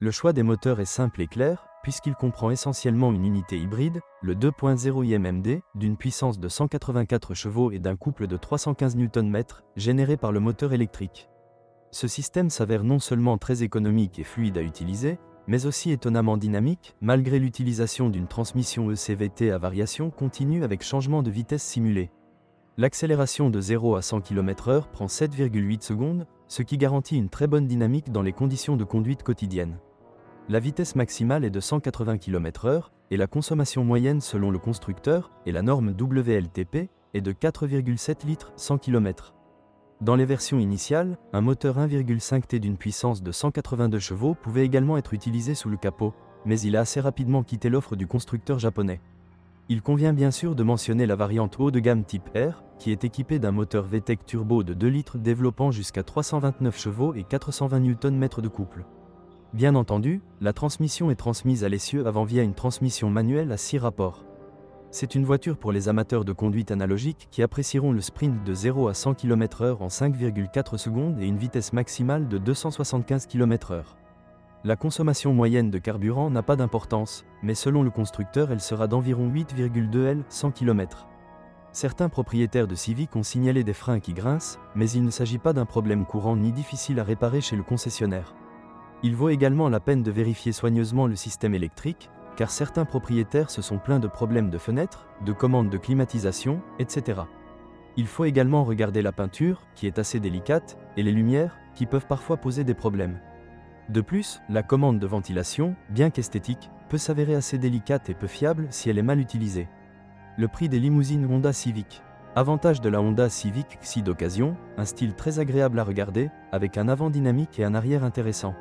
Le choix des moteurs est simple et clair, puisqu'il comprend essentiellement une unité hybride, le 2.0 IMMD, d'une puissance de 184 chevaux et d'un couple de 315 Nm, généré par le moteur électrique. Ce système s'avère non seulement très économique et fluide à utiliser, mais aussi étonnamment dynamique, malgré l'utilisation d'une transmission ECVT à variation continue avec changement de vitesse simulé. L'accélération de 0 à 100 km/h prend 7,8 secondes, ce qui garantit une très bonne dynamique dans les conditions de conduite quotidiennes. La vitesse maximale est de 180 km/h, et la consommation moyenne selon le constructeur, et la norme WLTP, est de 4,7 litres 100 km. Dans les versions initiales, un moteur 1,5 T d'une puissance de 182 chevaux pouvait également être utilisé sous le capot, mais il a assez rapidement quitté l'offre du constructeur japonais. Il convient bien sûr de mentionner la variante haut de gamme type R, qui est équipée d'un moteur VTEC turbo de 2 litres développant jusqu'à 329 chevaux et 420 Nm de couple. Bien entendu, la transmission est transmise à l'essieu avant via une transmission manuelle à 6 rapports. C'est une voiture pour les amateurs de conduite analogique qui apprécieront le sprint de 0 à 100 km/h en 5,4 secondes et une vitesse maximale de 275 km/h. La consommation moyenne de carburant n'a pas d'importance, mais selon le constructeur elle sera d'environ 8,2 L 100 km. Certains propriétaires de Civic ont signalé des freins qui grincent, mais il ne s'agit pas d'un problème courant ni difficile à réparer chez le concessionnaire. Il vaut également la peine de vérifier soigneusement le système électrique, car certains propriétaires se sont plaints de problèmes de fenêtres, de commandes de climatisation, etc. Il faut également regarder la peinture, qui est assez délicate, et les lumières, qui peuvent parfois poser des problèmes. De plus, la commande de ventilation, bien qu'esthétique, peut s'avérer assez délicate et peu fiable si elle est mal utilisée. Le prix des limousines Honda Civic. Avantage de la Honda Civic XI d'occasion, un style très agréable à regarder, avec un avant dynamique et un arrière intéressant.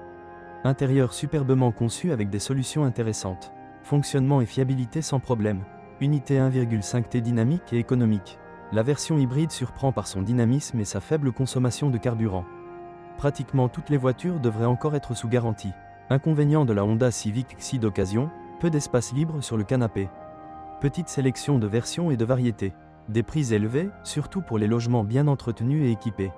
Intérieur superbement conçu avec des solutions intéressantes. Fonctionnement et fiabilité sans problème. Unité 1,5 T dynamique et économique. La version hybride surprend par son dynamisme et sa faible consommation de carburant. Pratiquement toutes les voitures devraient encore être sous garantie. Inconvénient de la Honda Civic XI d'occasion, peu d'espace libre sur le canapé. Petite sélection de versions et de variétés. Des prix élevés, surtout pour les logements bien entretenus et équipés.